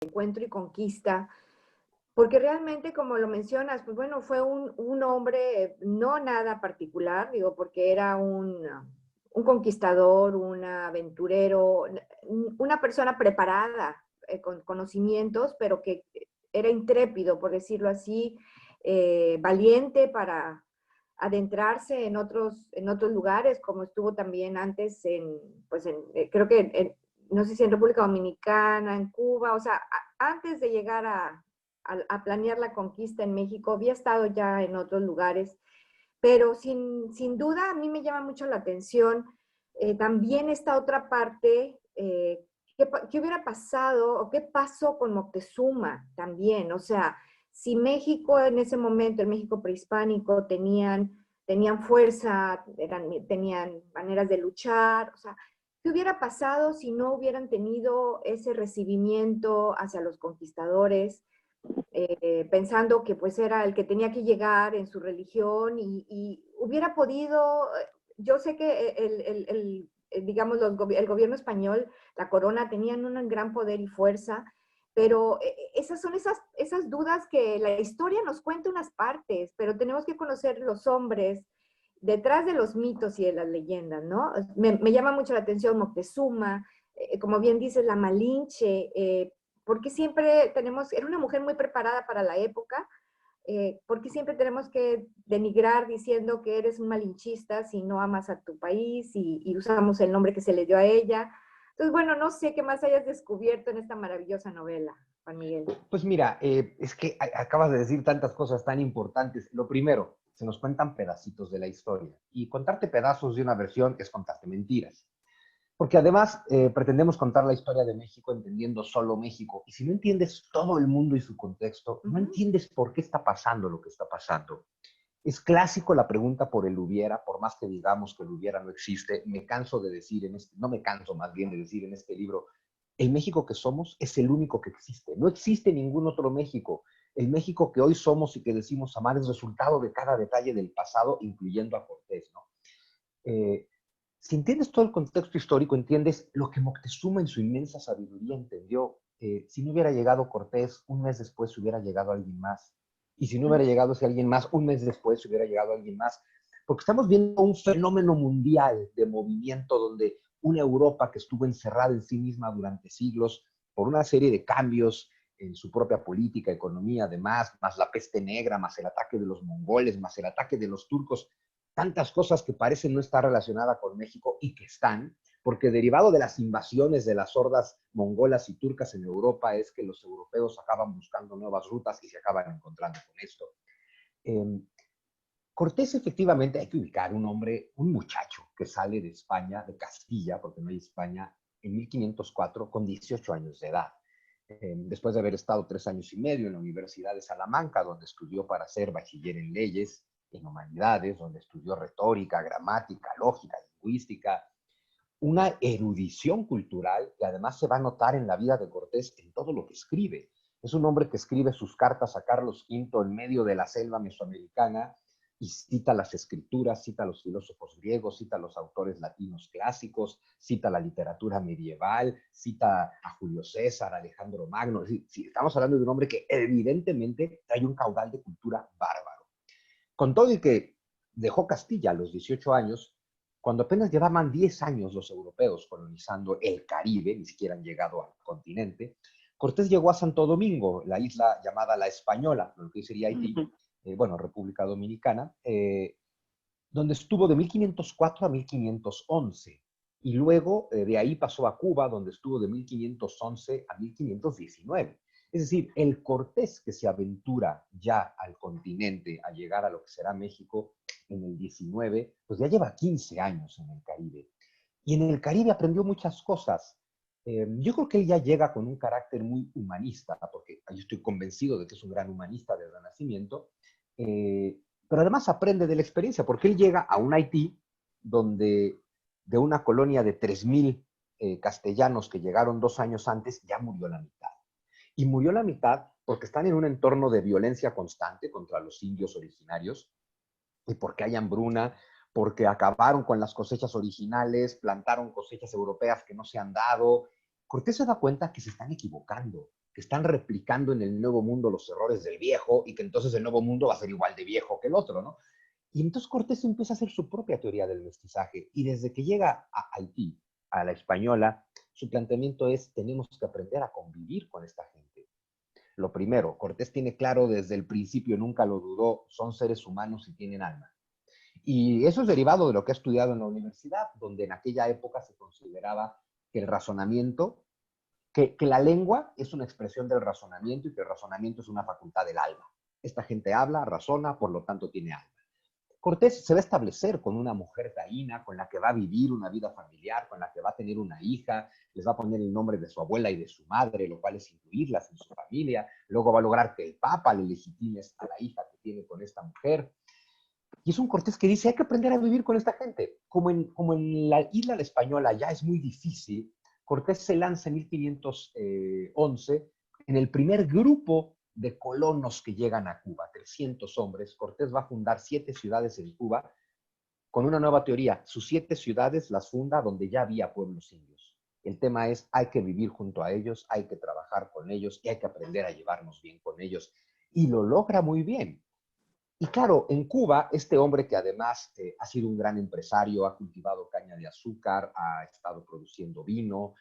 encuentro y conquista, porque realmente, como lo mencionas, pues bueno, fue un hombre no nada particular, digo, porque era un conquistador, un aventurero, una persona preparada, con conocimientos, pero que era intrépido, por decirlo así, valiente para adentrarse en otros lugares, como estuvo también antes pues creo que no sé si en República Dominicana, en Cuba, o sea, antes de llegar a planear la conquista en México, había estado ya en otros lugares, pero sin duda a mí me llama mucho la atención también esta otra parte, ¿qué hubiera pasado o qué pasó con Moctezuma también? O sea, si México en ese momento, el México prehispánico, tenían fuerza, tenían maneras de luchar, o sea, ¿qué hubiera pasado si no hubieran tenido ese recibimiento hacia los conquistadores? Pensando que pues era el que tenía que llegar en su religión y hubiera podido, yo sé que digamos, el gobierno español, la corona, tenían un gran poder y fuerza, pero esas son esas dudas que la historia nos cuenta unas partes, pero tenemos que conocer los hombres detrás de los mitos y de las leyendas, ¿no? Me llama mucho la atención Moctezuma, como bien dices, la Malinche, porque siempre era una mujer muy preparada para la época, porque siempre tenemos que denigrar diciendo que eres un malinchista si no amas a tu país y usamos el nombre que se le dio a ella. Entonces, bueno, no sé qué más hayas descubierto en esta maravillosa novela, Juan Miguel. Pues mira, es que acabas de decir tantas cosas tan importantes. Lo primero, se nos cuentan pedacitos de la historia. Y contarte pedazos de una versión es contarte mentiras. Porque además pretendemos contar la historia de México entendiendo solo México. Y si no entiendes todo el mundo y su contexto, no entiendes por qué está pasando lo que está pasando. Es clásico la pregunta por el hubiera, por más que digamos que el hubiera no existe. Me canso de decir no me canso más bien de decir en este libro, el México que somos es el único que existe. No existe ningún otro México. El México que hoy somos y que decimos amar es resultado de cada detalle del pasado, incluyendo a Cortés, ¿no? Eh, si entiendes todo el contexto histórico, entiendes lo que Moctezuma en su inmensa sabiduría entendió. Si no hubiera llegado Cortés, un mes después hubiera llegado alguien más. Y si no hubiera llegado ese alguien más, un mes después hubiera llegado alguien más. Porque estamos viendo un fenómeno mundial de movimiento donde una Europa que estuvo encerrada en sí misma durante siglos por una serie de cambios en su propia política, economía, además, más la peste negra, más el ataque de los mongoles, más el ataque de los turcos, tantas cosas que parecen no estar relacionadas con México y que están, porque derivado de las invasiones de las hordas mongolas y turcas en Europa es que los europeos acaban buscando nuevas rutas y se acaban encontrando con esto. Eh, Cortés efectivamente hay que ubicar un hombre, un muchacho que sale de España, de Castilla, porque no hay España, en 1504 con 18 años de edad. Después de haber estado 3 años y medio en la Universidad de Salamanca, donde estudió para ser bachiller en leyes, en humanidades, donde estudió retórica, gramática, lógica, lingüística, una erudición cultural que además se va a notar en la vida de Cortés en todo lo que escribe. Es un hombre que escribe sus cartas a Carlos V en medio de la selva mesoamericana y cita las escrituras, cita a los filósofos griegos, cita a los autores latinos clásicos, cita la literatura medieval, cita a Julio César, a Alejandro Magno. Sí, estamos hablando de un hombre que evidentemente trae un caudal de cultura bárbaro. Con todo y que dejó Castilla a los 18 años, cuando apenas llevaban 10 años los europeos colonizando el Caribe, ni siquiera han llegado al continente, Cortés llegó a Santo Domingo, la isla llamada La Española, lo que sería Haití, bueno, República Dominicana, donde estuvo de 1504 a 1511. Y luego de ahí pasó a Cuba, donde estuvo de 1511 a 1519. Es decir, el Cortés que se aventura ya al continente, a llegar a lo que será México en el 19, pues ya lleva 15 años en el Caribe. Y en el Caribe aprendió muchas cosas. Yo creo que él ya llega con un carácter muy humanista, porque yo estoy convencido de que es un gran humanista del Renacimiento, pero además aprende de la experiencia, porque él llega a un Haití donde de una colonia de 3,000 castellanos que llegaron 2 años antes, ya murió la mitad. Y murió la mitad porque están en un entorno de violencia constante contra los indios originarios y porque hay hambruna, porque acabaron con las cosechas originales, plantaron cosechas europeas que no se han dado. Cortés se da cuenta que se están equivocando, que están replicando en el nuevo mundo los errores del viejo y que entonces el nuevo mundo va a ser igual de viejo que el otro, ¿no? Y entonces Cortés empieza a hacer su propia teoría del mestizaje y desde que llega a Haití, a la española, su planteamiento es tenemos que aprender a convivir con esta gente. Lo primero, Cortés tiene claro desde el principio, nunca lo dudó, son seres humanos y tienen alma. Y eso es derivado de lo que ha estudiado en la universidad, donde en aquella época se consideraba que el razonamiento, que la lengua es una expresión del razonamiento y que el razonamiento es una facultad del alma. Esta gente habla, razona, por lo tanto tiene alma. Cortés se va a establecer con una mujer taína, con la que va a vivir una vida familiar, con la que va a tener una hija, les va a poner el nombre de su abuela y de su madre, lo cual es incluirlas en su familia. Luego va a lograr que el Papa le legitime a la hija que tiene con esta mujer. Y es un Cortés que dice, hay que aprender a vivir con esta gente. Como en la isla de Española ya es muy difícil, Cortés se lanza en 1511 en el primer grupo de colonos que llegan a Cuba, 300 hombres. Cortés va a fundar 7 ciudades en Cuba con una nueva teoría. Sus 7 ciudades las funda donde ya había pueblos indios. El tema es, hay que vivir junto a ellos, hay que trabajar con ellos y hay que aprender a llevarnos bien con ellos. Y lo logra muy bien. Y claro, en Cuba, este hombre que además ha sido un gran empresario, ha cultivado caña de azúcar, ha estado produciendo vino,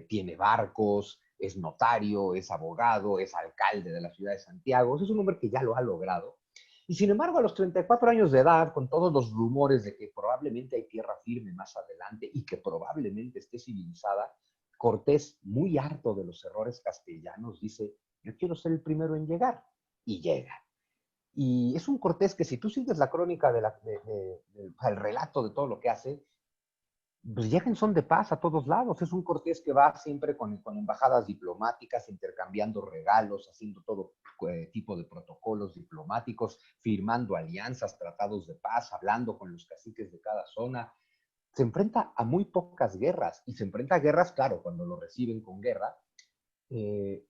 tiene barcos, es notario, es abogado, es alcalde de la ciudad de Santiago. Es un hombre que ya lo ha logrado. Y sin embargo, a los 34 años de edad, con todos los rumores de que probablemente hay tierra firme más adelante y que probablemente esté civilizada, Cortés, muy harto de los errores castellanos, dice, yo quiero ser el primero en llegar. Y llega. Y es un Cortés que si tú sigues la crónica el relato de todo lo que hace, pues llega en son de paz a todos lados. Es un Cortés que va siempre con embajadas diplomáticas, intercambiando regalos, haciendo todo tipo de protocolos diplomáticos, firmando alianzas, tratados de paz, hablando con los caciques de cada zona. Se enfrenta a muy pocas guerras y se enfrenta a guerras, claro, cuando lo reciben con guerra, eh,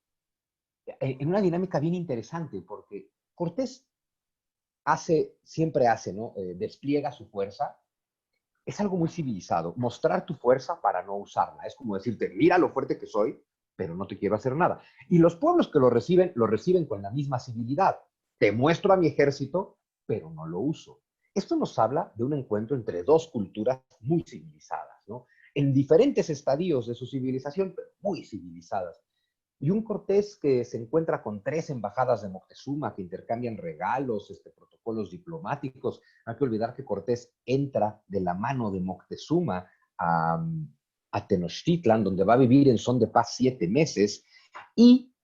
en una dinámica bien interesante, porque Cortés siempre hace, ¿no? Despliega su fuerza. Es algo muy civilizado. Mostrar tu fuerza para no usarla. Es como decirte, mira lo fuerte que soy, pero no te quiero hacer nada. Y los pueblos que lo reciben con la misma civilidad. Te muestro a mi ejército, pero no lo uso. Esto nos habla de un encuentro entre dos culturas muy civilizadas, ¿no? En diferentes estadios de su civilización, pero muy civilizadas. Y un Cortés que se encuentra con 3 embajadas de Moctezuma que intercambian regalos, protocolos diplomáticos. No hay que olvidar que Cortés entra de la mano de Moctezuma a Tenochtitlan, donde va a vivir en son de paz 7 meses. Y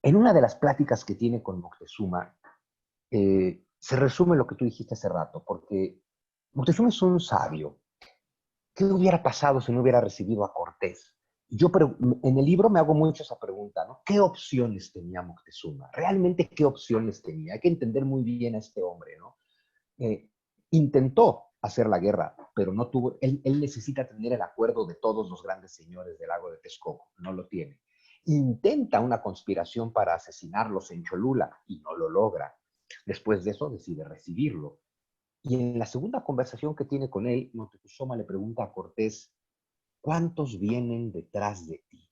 en una de las pláticas que tiene con Moctezuma, se resume lo que tú dijiste hace rato, porque Moctezuma es un sabio. ¿Qué hubiera pasado si no hubiera recibido a Cortés? Yo en el libro me hago mucho esa pregunta, ¿no? ¿Qué opciones tenía Moctezuma? ¿Realmente qué opciones tenía? Hay que entender muy bien a este hombre, ¿no? Intentó hacer la guerra, pero no tuvo, él necesita tener el acuerdo de todos los grandes señores del lago de Texcoco, no lo tiene. Intenta una conspiración para asesinarlos en Cholula y no lo logra. Después de eso decide recibirlo. Y en la segunda conversación que tiene con él, Moctezuma le pregunta a Cortés, ¿cuántos vienen detrás de ti?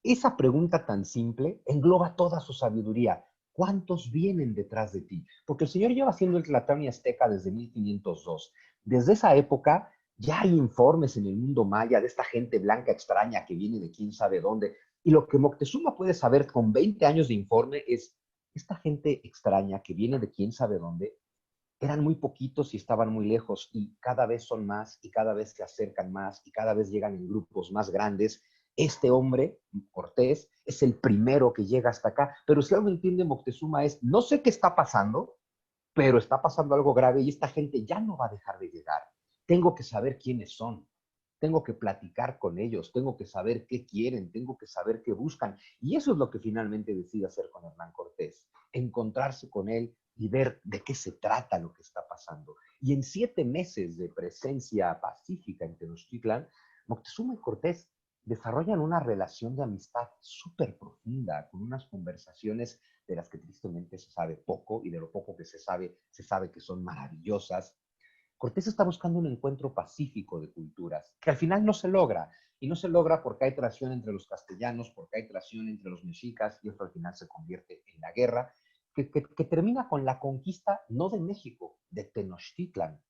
Esa pregunta tan simple engloba toda su sabiduría. ¿Cuántos vienen detrás de ti? Porque el señor lleva haciendo el Tlatoani azteca desde 1502. Desde esa época ya hay informes en el mundo maya de esta gente blanca extraña que viene de quién sabe dónde. Y lo que Moctezuma puede saber con 20 años de informe es, esta gente extraña que viene de quién sabe dónde eran muy poquitos y estaban muy lejos y cada vez son más y cada vez se acercan más y cada vez llegan en grupos más grandes. Este hombre, Cortés, es el primero que llega hasta acá, pero si algo entiende Moctezuma es, no sé qué está pasando, pero está pasando algo grave y esta gente ya no va a dejar de llegar. Tengo que saber quiénes son, tengo que platicar con ellos, tengo que saber qué quieren, tengo que saber qué buscan. Y eso es lo que finalmente decide hacer con Hernán Cortés, encontrarse con él y ver de qué se trata lo que está pasando. Y en 7 meses de presencia pacífica en Tenochtitlan, Moctezuma y Cortés desarrollan una relación de amistad súper profunda, con unas conversaciones de las que tristemente se sabe poco y de lo poco que se sabe que son maravillosas. Cortés está buscando un encuentro pacífico de culturas, que al final no se logra. Y no se logra porque hay traición entre los castellanos, porque hay traición entre los mexicas, y esto al final se convierte en la guerra, que termina con la conquista no de México, de Tenochtitlan.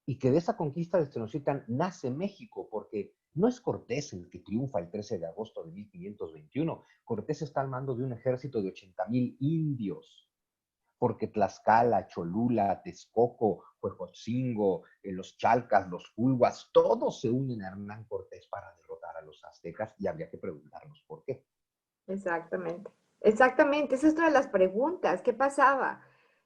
Y que de esa conquista de Tenochtitlan nace México, porque no es Cortés el que triunfa el 13 de agosto de 1521. Cortés está al mando de un ejército de 80,000 indios, porque Tlaxcala, Cholula, Texcoco, Huejotzingo, los Chalcas, los Culhuas, todos se unen a Hernán Cortés para derrotar a los aztecas y habría que preguntarnos por qué. Exactamente. Exactamente, esa es otra de las preguntas. ¿Qué pasaba?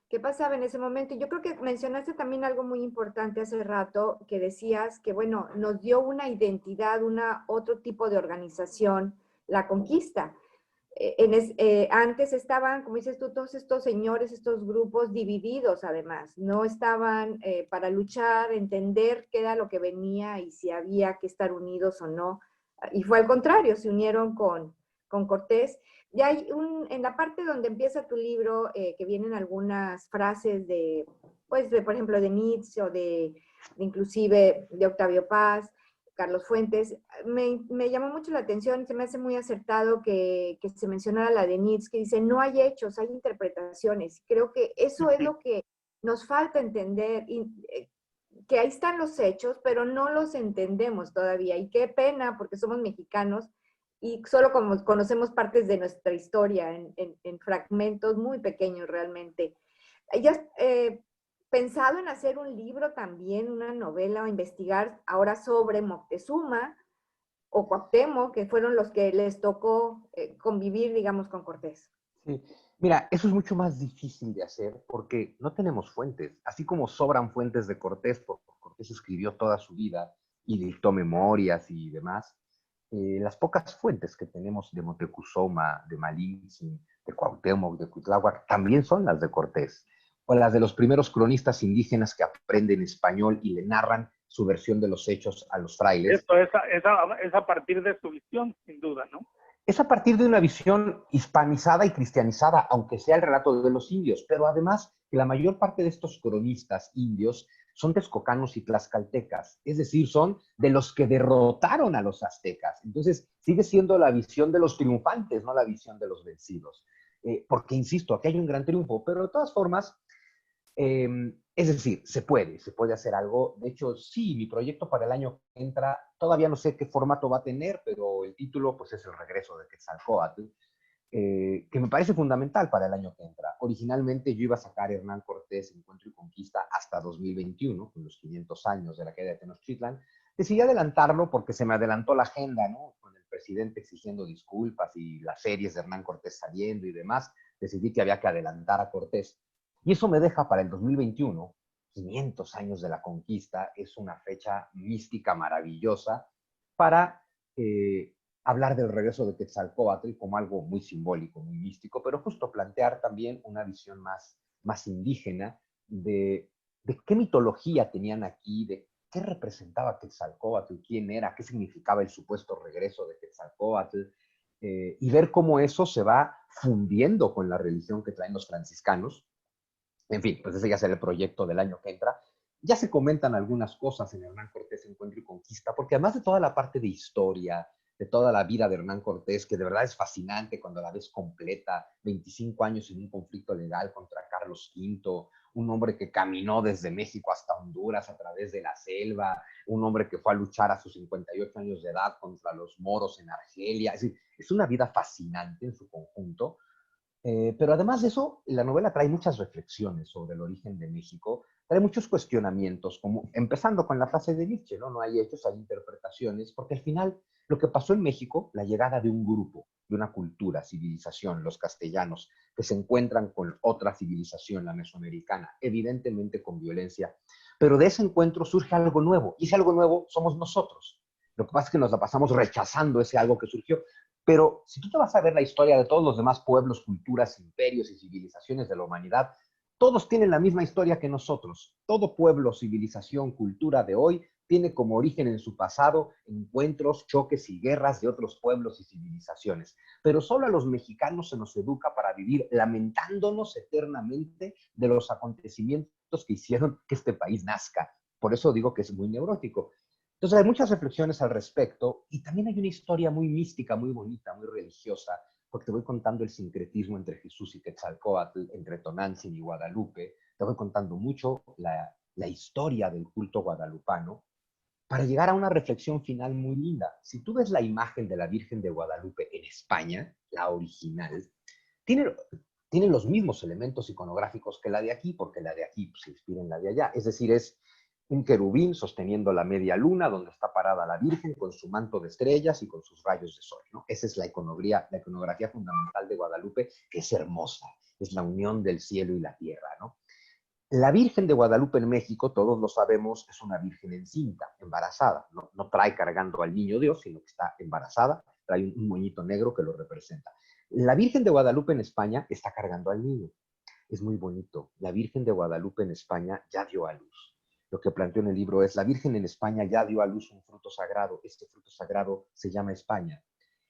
¿Qué pasaba en ese momento? Yo creo que mencionaste también algo muy importante hace rato, que decías que, bueno, nos dio una identidad, otro tipo de organización, la conquista. Antes estaban, como dices tú, todos estos señores, estos grupos divididos además, no estaban para luchar, entender qué era lo que venía y si había que estar unidos o no. Y fue al contrario, se unieron con Cortés. Y hay en la parte donde empieza tu libro, que vienen algunas frases pues, por ejemplo, de Nietzsche o inclusive de Octavio Paz, Carlos Fuentes. Me llamó mucho la atención, se me hace muy acertado que se mencionara la de Nietzsche, que dice, no hay hechos, hay interpretaciones. Creo que eso es lo que nos falta entender, que ahí están los hechos, pero no los entendemos todavía. Y qué pena, porque somos mexicanos y solo como conocemos partes de nuestra historia en fragmentos muy pequeños realmente. ¿Ya has pensado en hacer un libro también, una novela, o investigar ahora sobre Moctezuma o Cuauhtémoc, que fueron los que les tocó convivir, digamos, con Cortés? Sí. Mira, eso es mucho más difícil de hacer porque no tenemos fuentes. Así como sobran fuentes de Cortés, porque Cortés escribió toda su vida y dictó memorias y demás, las pocas fuentes que tenemos de Moctezuma, de Malinche, de Cuauhtémoc, de Cuitláhuac, también son las de Cortés, o las de los primeros cronistas indígenas que aprenden español y le narran su versión de los hechos a los frailes. Esto es a partir de su visión, sin duda, ¿no? Es a partir de una visión hispanizada y cristianizada, aunque sea el relato de los indios, pero además que la mayor parte de estos cronistas indios son texcocanos y tlaxcaltecas, es decir, son de los que derrotaron a los aztecas. Entonces, sigue siendo la visión de los triunfantes, no la visión de los vencidos. Porque, insisto, aquí hay un gran triunfo, pero de todas formas, es decir, se puede hacer algo. De hecho, sí, mi proyecto para el año que entra, todavía no sé qué formato va a tener, pero el título pues es El regreso de Quetzalcóatl, que me parece fundamental para el año que entra. Originalmente yo iba a sacar Hernán Cortés, Encuentro y Conquista hasta 2021, con los 500 años de la caída de Tenochtitlan. Decidí adelantarlo porque se me adelantó la agenda, ¿no? Con el presidente exigiendo disculpas y las series de Hernán Cortés saliendo y demás, decidí que había que adelantar a Cortés. Y eso me deja para el 2021, 500 años de la conquista, es una fecha mística maravillosa para hablar del regreso de Quetzalcóatl como algo muy simbólico, muy místico, pero justo plantear también una visión más indígena de qué mitología tenían aquí, de qué representaba Quetzalcóatl, quién era, qué significaba el supuesto regreso de Quetzalcóatl, y ver cómo eso se va fundiendo con la religión que traen los franciscanos. En fin, pues ese ya será el proyecto del año que entra. Ya se comentan algunas cosas en Hernán Cortés, Encuentro y Conquista, porque además de toda la parte de historia, de toda la vida de Hernán Cortés, que de verdad es fascinante cuando la ves completa, 25 años en un conflicto legal contra Carlos V, un hombre que caminó desde México hasta Honduras a través de la selva, un hombre que fue a luchar a sus 58 años de edad contra los moros en Argelia. Es decir, es una vida fascinante en su conjunto. Pero además de eso, la novela trae muchas reflexiones sobre el origen de México, trae muchos cuestionamientos, como empezando con la frase de Nietzsche, ¿no? No hay hechos, hay interpretaciones, porque al final lo que pasó en México, la llegada de un grupo, de una cultura, civilización, los castellanos, que se encuentran con otra civilización, la mesoamericana, evidentemente con violencia, pero de ese encuentro surge algo nuevo, y ese algo nuevo somos nosotros. Lo que pasa es que nos la pasamos rechazando ese algo que surgió, pero si tú te vas a ver la historia de todos los demás pueblos, culturas, imperios y civilizaciones de la humanidad, todos tienen la misma historia que nosotros. Todo pueblo, civilización, cultura de hoy tiene como origen en su pasado encuentros, choques y guerras de otros pueblos y civilizaciones. Pero solo a los mexicanos se nos educa para vivir lamentándonos eternamente de los acontecimientos que hicieron que este país nazca. Por eso digo que es muy neurótico. Entonces hay muchas reflexiones al respecto y también hay una historia muy mística, muy bonita, muy religiosa, porque te voy contando el sincretismo entre Jesús y Quetzalcóatl, entre Tonantzin y Guadalupe. Te voy contando mucho la historia del culto guadalupano para llegar a una reflexión final muy linda. Si tú ves la imagen de la Virgen de Guadalupe en España, la original, tiene, tiene los mismos elementos iconográficos que la de aquí, porque la de aquí pues, se inspira en la de allá. Es decir, es un querubín sosteniendo la media luna, donde está parada la Virgen con su manto de estrellas y con sus rayos de sol, ¿no? Esa es la iconografía fundamental de Guadalupe, que es hermosa, es la unión del cielo y la tierra, ¿no? La Virgen de Guadalupe en México, todos lo sabemos, es una virgen encinta, embarazada. No trae cargando al niño Dios, sino que está embarazada, trae un moñito negro que lo representa. La Virgen de Guadalupe en España está cargando al niño. Es muy bonito. La Virgen de Guadalupe en España ya dio a luz. Lo que planteo en el libro es, la Virgen en España ya dio a luz un fruto sagrado. Este fruto sagrado se llama España.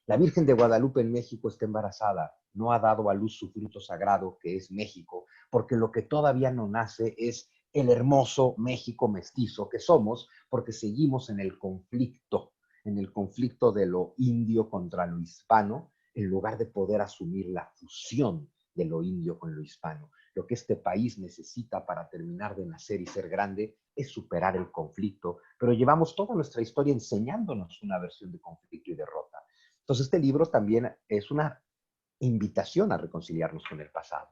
La Virgen de Guadalupe en México está embarazada, no ha dado a luz su fruto sagrado, que es México, porque lo que todavía no nace es el hermoso México mestizo que somos, porque seguimos en el conflicto de lo indio contra lo hispano, en lugar de poder asumir la fusión de lo indio con lo hispano. Lo que este país necesita para terminar de nacer y ser grande es superar el conflicto, pero llevamos toda nuestra historia enseñándonos una versión de conflicto y derrota. Entonces, este libro también es una invitación a reconciliarnos con el pasado.